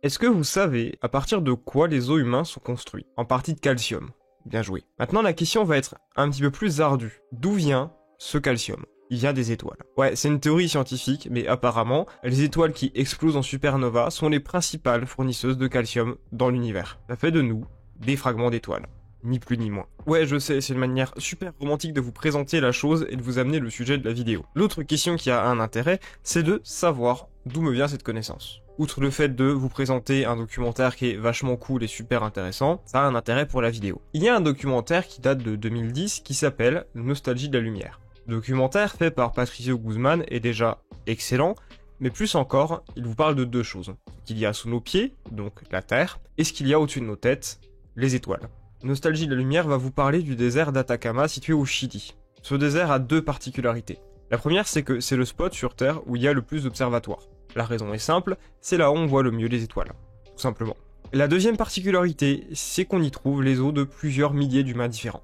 Est-ce que vous savez à partir de quoi les os humains sont construits? En partie de calcium. Bien joué. Maintenant, la question va être un petit peu plus ardue. D'où vient ce calcium? Il vient des étoiles. Ouais, c'est une théorie scientifique, mais apparemment, les étoiles qui explosent en supernova sont les principales fournisseuses de calcium dans l'univers. Ça fait de nous des fragments d'étoiles. Ni plus ni moins. Ouais, je sais, c'est une manière super romantique de vous présenter la chose et de vous amener le sujet de la vidéo. L'autre question qui a un intérêt, c'est de savoir d'où me vient cette connaissance. Outre le fait de vous présenter un documentaire qui est vachement cool et super intéressant, ça a un intérêt pour la vidéo. Il y a un documentaire qui date de 2010 qui s'appelle Nostalgie de la lumière. Le documentaire fait par Patricio Guzman est déjà excellent, mais plus encore, il vous parle de deux choses. Ce qu'il y a sous nos pieds, donc la Terre, et ce qu'il y a au-dessus de nos têtes, les étoiles. Nostalgie de la lumière va vous parler du désert d'Atacama situé au Chili. Ce désert a deux particularités. La première, c'est que c'est le spot sur Terre où il y a le plus d'observatoires. La raison est simple, c'est là où on voit le mieux les étoiles, tout simplement. La deuxième particularité, c'est qu'on y trouve les os de plusieurs milliers d'humains différents.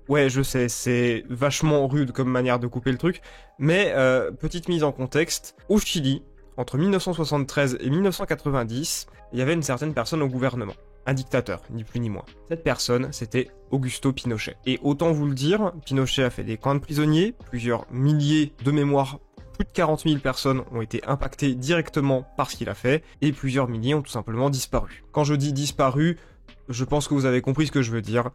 Ouais, je sais, c'est vachement rude comme manière de couper le truc, mais petite mise en contexte, au Chili, entre 1973 et 1990, il y avait une certaine personne au gouvernement. Un dictateur, ni plus ni moins. Cette personne, c'était Augusto Pinochet. Et autant vous le dire, Pinochet a fait des camps de prisonniers, plusieurs milliers de mémoires, plus de 40 000 personnes ont été impactées directement par ce qu'il a fait, et plusieurs milliers ont tout simplement disparu. Quand je dis disparu, je pense que vous avez compris ce que je veux dire.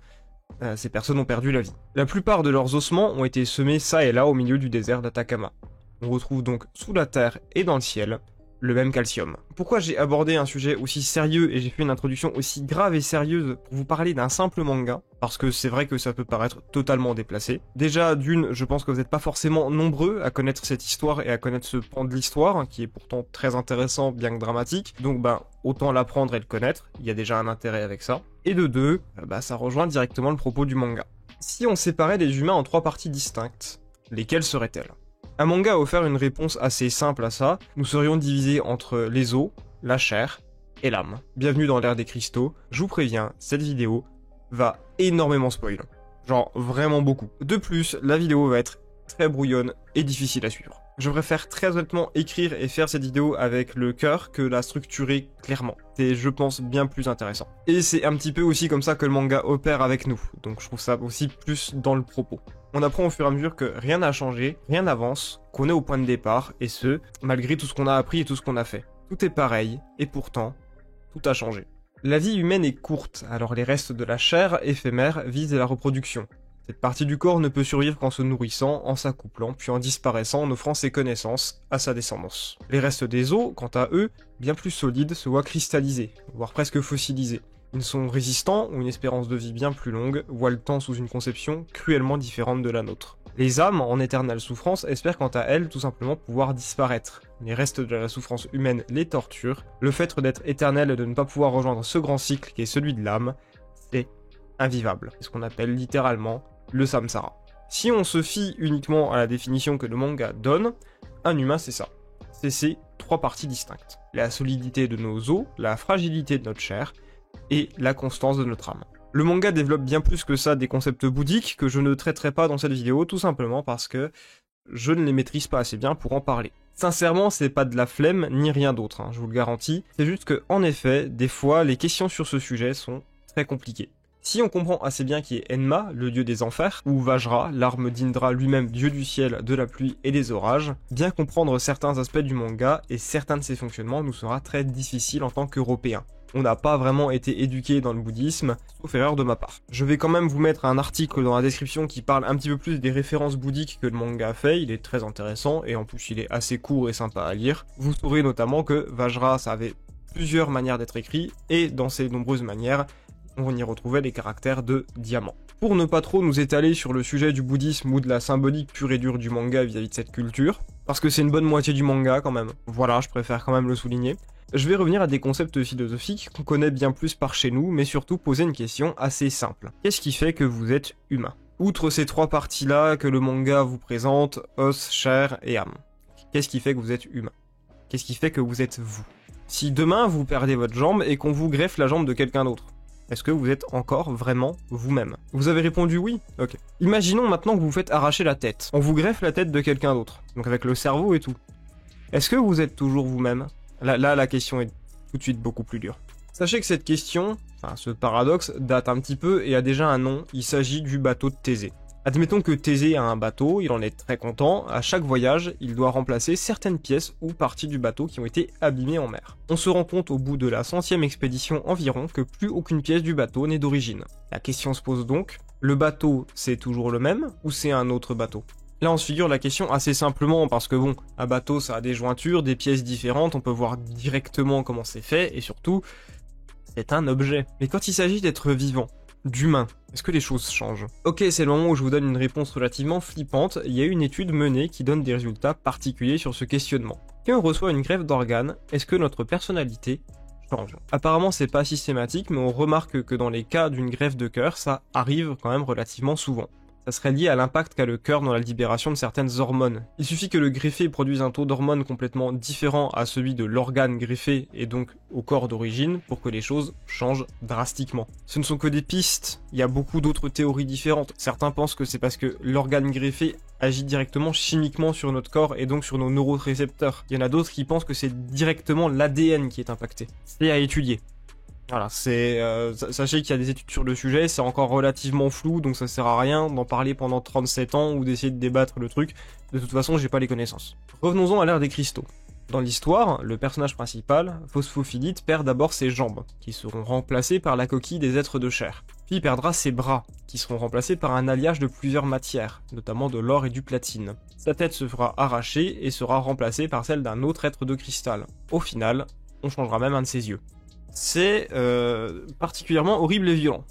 Ces personnes ont perdu la vie. La plupart de leurs ossements ont été semés ça et là au milieu du désert d'Atacama. On retrouve donc sous la terre et dans le ciel le même calcium. Pourquoi j'ai abordé un sujet aussi sérieux et j'ai fait une introduction aussi grave et sérieuse pour vous parler d'un simple manga? Parce que c'est vrai que ça peut paraître totalement déplacé. Déjà, d'une, je pense que vous n'êtes pas forcément nombreux à connaître cette histoire et à connaître ce pan de l'histoire, qui est pourtant très intéressant, bien que dramatique. Donc autant l'apprendre et le connaître, il y a déjà un intérêt avec ça. Et de deux, ça rejoint directement le propos du manga. Si on séparait les humains en trois parties distinctes, lesquelles seraient-elles? Un manga a offert une réponse assez simple à ça. Nous serions divisés entre les os, la chair et l'âme. Bienvenue dans l'ère des cristaux. Je vous préviens, cette vidéo va énormément spoil. Genre vraiment beaucoup. De plus, la vidéo va être très brouillonne et difficile à suivre. Je préfère très honnêtement écrire et faire cette vidéo avec le cœur que la structurer clairement. C'est, je pense, bien plus intéressant. Et c'est un petit peu aussi comme ça que le manga opère avec nous. Donc je trouve ça aussi plus dans le propos. On apprend au fur et à mesure que rien n'a changé, rien n'avance, qu'on est au point de départ, et ce, malgré tout ce qu'on a appris et tout ce qu'on a fait. Tout est pareil, et pourtant, tout a changé. La vie humaine est courte, alors les restes de la chair éphémère visent la reproduction. Cette partie du corps ne peut survivre qu'en se nourrissant, en s'accouplant, puis en disparaissant, en offrant ses connaissances à sa descendance. Les restes des os, quant à eux, bien plus solides, se voient cristallisés, voire presque fossilisés. Ils sont résistants, ou une espérance de vie bien plus longue, voient le temps sous une conception cruellement différente de la nôtre. Les âmes, en éternelle souffrance, espèrent quant à elles tout simplement pouvoir disparaître. Les restes de la souffrance humaine les torturent. Le fait d'être éternel et de ne pas pouvoir rejoindre ce grand cycle qui est celui de l'âme, c'est invivable. C'est ce qu'on appelle littéralement le samsara. Si on se fie uniquement à la définition que le manga donne, un humain c'est ça. C'est ces trois parties distinctes. La solidité de nos os, la fragilité de notre chair, et la constance de notre âme. Le manga développe bien plus que ça des concepts bouddhiques que je ne traiterai pas dans cette vidéo, tout simplement parce que je ne les maîtrise pas assez bien pour en parler. Sincèrement, c'est pas de la flemme ni rien d'autre, je vous le garantis. C'est juste que, en effet, des fois, les questions sur ce sujet sont très compliquées. Si on comprend assez bien qui est Enma, le dieu des enfers, ou Vajra, l'arme d'Indra lui-même, dieu du ciel, de la pluie et des orages, bien comprendre certains aspects du manga et certains de ses fonctionnements nous sera très difficile en tant qu'Européens. On n'a pas vraiment été éduqué dans le bouddhisme, sauf erreur de ma part. Je vais quand même vous mettre un article dans la description qui parle un petit peu plus des références bouddhiques que le manga a fait, il est très intéressant et en plus il est assez court et sympa à lire. Vous saurez notamment que Vajra, ça avait plusieurs manières d'être écrit et dans ces nombreuses manières, on y retrouvait les caractères de diamant. Pour ne pas trop nous étaler sur le sujet du bouddhisme ou de la symbolique pure et dure du manga vis-à-vis de cette culture, parce que c'est une bonne moitié du manga quand même, voilà, je préfère quand même le souligner, je vais revenir à des concepts philosophiques qu'on connaît bien plus par chez nous, mais surtout poser une question assez simple. Qu'est-ce qui fait que vous êtes humain? Outre ces trois parties-là que le manga vous présente, os, chair et âme. Qu'est-ce qui fait que vous êtes humain? Qu'est-ce qui fait que vous êtes vous? Si demain vous perdez votre jambe et qu'on vous greffe la jambe de quelqu'un d'autre, est-ce que vous êtes encore vraiment vous-même? Vous avez répondu oui? Ok. Imaginons maintenant que vous vous faites arracher la tête. On vous greffe la tête de quelqu'un d'autre, donc avec le cerveau et tout. Est-ce que vous êtes toujours vous-même? Là, la question est tout de suite beaucoup plus dur. Sachez que cette question, enfin ce paradoxe, date un petit peu et a déjà un nom, il s'agit du bateau de Thésée. Admettons que Thésée a un bateau, il en est très content, à chaque voyage, il doit remplacer certaines pièces ou parties du bateau qui ont été abîmées en mer. On se rend compte au bout de la 100e expédition environ que plus aucune pièce du bateau n'est d'origine. La question se pose donc, le bateau c'est toujours le même ou c'est un autre bateau ? Là on se figure la question assez simplement parce que bon, un bateau ça a des jointures, des pièces différentes, on peut voir directement comment c'est fait et surtout, c'est un objet. Mais quand il s'agit d'être vivant, d'humain, est-ce que les choses changent? Ok, c'est le moment où je vous donne une réponse relativement flippante. Il y a une étude menée qui donne des résultats particuliers sur ce questionnement. Quand on reçoit une greffe d'organes, est-ce que notre personnalité change? Apparemment c'est pas systématique, mais on remarque que dans les cas d'une greffe de cœur, ça arrive quand même relativement souvent. Ça serait lié à l'impact qu'a le cœur dans la libération de certaines hormones. Il suffit que le greffé produise un taux d'hormones complètement différent à celui de l'organe greffé et donc au corps d'origine pour que les choses changent drastiquement. Ce ne sont que des pistes, il y a beaucoup d'autres théories différentes. Certains pensent que c'est parce que l'organe greffé agit directement chimiquement sur notre corps et donc sur nos neurorécepteurs. Il y en a d'autres qui pensent que c'est directement l'ADN qui est impacté. C'est à étudier. Voilà, sachez qu'il y a des études sur le sujet, c'est encore relativement flou, donc ça sert à rien d'en parler pendant 37 ans ou d'essayer de débattre le truc. De toute façon, j'ai pas les connaissances. Revenons-en à l'ère des cristaux. Dans l'histoire, le personnage principal, Phosphophilite, perd d'abord ses jambes, qui seront remplacées par la coquille des êtres de chair. Puis il perdra ses bras, qui seront remplacés par un alliage de plusieurs matières, notamment de l'or et du platine. Sa tête se fera arracher et sera remplacée par celle d'un autre être de cristal. Au final, on changera même un de ses yeux. C'est particulièrement horrible et violent.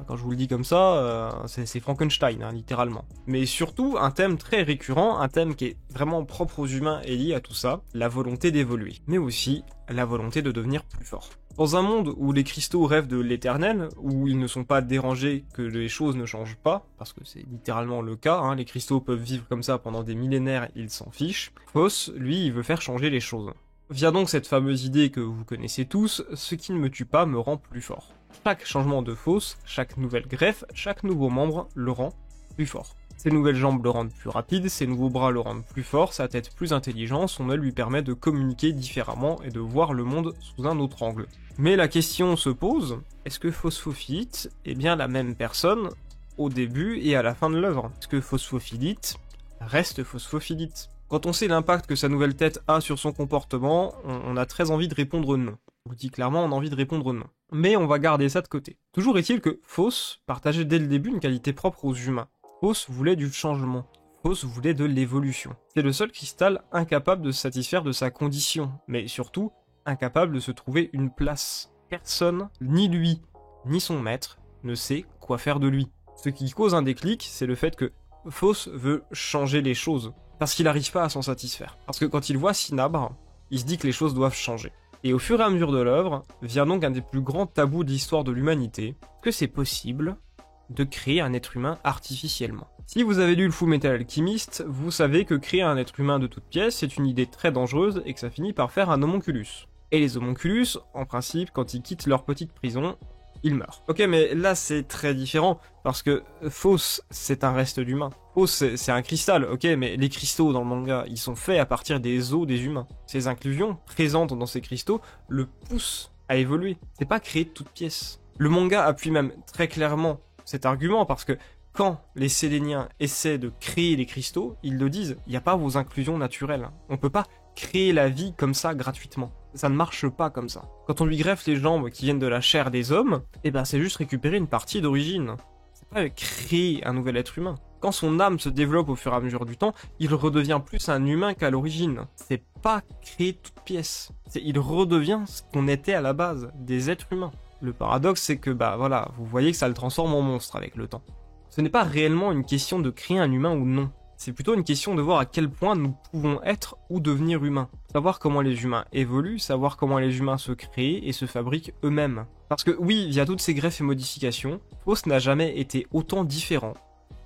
Quand je vous le dis comme ça, c'est Frankenstein, hein, littéralement. Mais surtout, un thème très récurrent, un thème qui est vraiment propre aux humains et lié à tout ça, la volonté d'évoluer. Mais aussi, la volonté de devenir plus fort. Dans un monde où les cristaux rêvent de l'éternel, où ils ne sont pas dérangés que les choses ne changent pas, parce que c'est littéralement le cas, hein, les cristaux peuvent vivre comme ça pendant des millénaires, ils s'en fichent, Phos, lui, il veut faire changer les choses. Vient donc cette fameuse idée que vous connaissez tous, ce qui ne me tue pas me rend plus fort. Chaque changement de Phos, chaque nouvelle greffe, chaque nouveau membre le rend plus fort. Ses nouvelles jambes le rendent plus rapide, ses nouveaux bras le rendent plus fort, sa tête plus intelligente, son œil lui permet de communiquer différemment et de voir le monde sous un autre angle. Mais la question se pose, est-ce que Phosphophilite est bien la même personne au début et à la fin de l'œuvre? Est-ce que Phosphophilite reste Phosphophilite? Quand on sait l'impact que sa nouvelle tête a sur son comportement, on a très envie de répondre non. Je vous dis clairement, on a envie de répondre non. Mais on va garder ça de côté. Toujours est-il que Phos partageait dès le début une qualité propre aux humains. Phos voulait du changement. Phos voulait de l'évolution. C'est le seul cristal incapable de se satisfaire de sa condition, mais surtout incapable de se trouver une place. Personne, ni lui, ni son maître, ne sait quoi faire de lui. Ce qui cause un déclic, c'est le fait que Phos veut changer les choses. Parce qu'il n'arrive pas à s'en satisfaire. Parce que quand il voit Cinabre, il se dit que les choses doivent changer. Et au fur et à mesure de l'œuvre, vient donc un des plus grands tabous de l'histoire de l'humanité, que c'est possible de créer un être humain artificiellement. Si vous avez lu le Fullmetal Alchemist, vous savez que créer un être humain de toutes pièces, c'est une idée très dangereuse et que ça finit par faire un homonculus. Et les homonculus, en principe, quand ils quittent leur petite prison, ils meurent. Ok, mais là c'est très différent, parce que Phos, c'est un reste d'humain. Phos, c'est un cristal, ok, mais les cristaux dans le manga, ils sont faits à partir des os des humains. Ces inclusions, présentes dans ces cristaux, le poussent à évoluer. C'est pas créé de toutes pièces. Le manga appuie même très clairement cet argument, parce que quand les Séléniens essaient de créer les cristaux, ils le disent, il n'y a pas vos inclusions naturelles. On peut pas créer la vie comme ça gratuitement. Ça ne marche pas comme ça. Quand on lui greffe les jambes qui viennent de la chair des hommes, eh ben c'est juste récupérer une partie d'origine. C'est pas créer un nouvel être humain. Quand son âme se développe au fur et à mesure du temps, il redevient plus un humain qu'à l'origine. C'est pas créer toute pièce. Il redevient ce qu'on était à la base, des êtres humains. Le paradoxe, c'est que bah voilà, vous voyez que ça le transforme en monstre avec le temps. Ce n'est pas réellement une question de créer un humain ou non. C'est plutôt une question de voir à quel point nous pouvons être ou devenir humains. Savoir comment les humains évoluent, savoir comment les humains se créent et se fabriquent eux-mêmes. Parce que oui, via toutes ces greffes et modifications, Phos n'a jamais été autant différent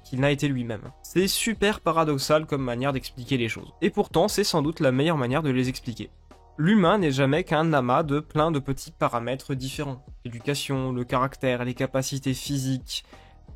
qu'il n'a été lui-même. C'est super paradoxal comme manière d'expliquer les choses. Et pourtant, c'est sans doute la meilleure manière de les expliquer. L'humain n'est jamais qu'un amas de plein de petits paramètres différents. L'éducation, le caractère, les capacités physiques,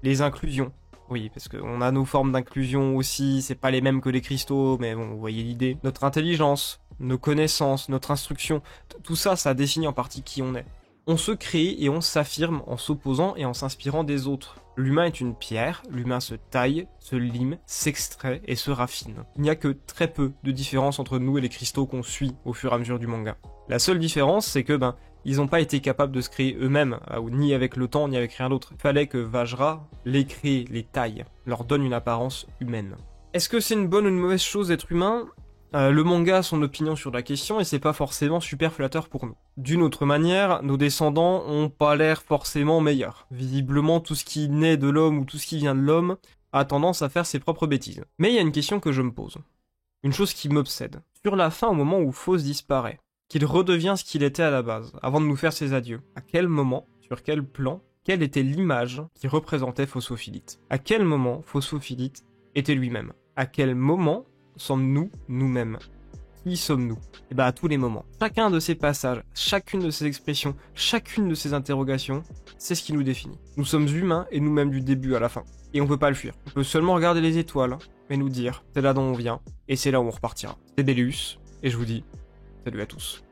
les inclusions. Oui, parce qu'on a nos formes d'inclusion aussi, c'est pas les mêmes que les cristaux, mais bon, vous voyez l'idée. Notre intelligence, nos connaissances, notre instruction, tout ça, ça définit en partie qui on est. On se crée et on s'affirme en s'opposant et en s'inspirant des autres. L'humain est une pierre, l'humain se taille, se lime, s'extrait et se raffine. Il n'y a que très peu de différence entre nous et les cristaux qu'on suit au fur et à mesure du manga. La seule différence, c'est que, ils n'ont pas été capables de se créer eux-mêmes, ni avec le temps, ni avec rien d'autre. Il fallait que Vajra les crée, les taille, leur donne une apparence humaine. Est-ce que c'est une bonne ou une mauvaise chose d'être humain ? Le manga a son opinion sur la question et c'est pas forcément super flatteur pour nous. D'une autre manière, nos descendants ont pas l'air forcément meilleurs. Visiblement, tout ce qui naît de l'homme ou tout ce qui vient de l'homme a tendance à faire ses propres bêtises. Mais il y a une question que je me pose. Une chose qui m'obsède. Sur la fin, au moment où Phos disparaît, qu'il redevient ce qu'il était à la base, avant de nous faire ses adieux, à quel moment, sur quel plan, quelle était l'image qui représentait Phosphophilite ? À quel moment Phosphophilite était lui-même ? À quel moment sommes-nous nous-mêmes? Qui sommes-nous? Et à tous les moments. Chacun de ces passages, chacune de ces expressions, chacune de ces interrogations, c'est ce qui nous définit. Nous sommes humains et nous-mêmes du début à la fin. Et on peut pas le fuir. On peut seulement regarder les étoiles et nous dire, c'est là dont on vient, et c'est là où on repartira. C'est Bélius, et je vous dis, salut à tous.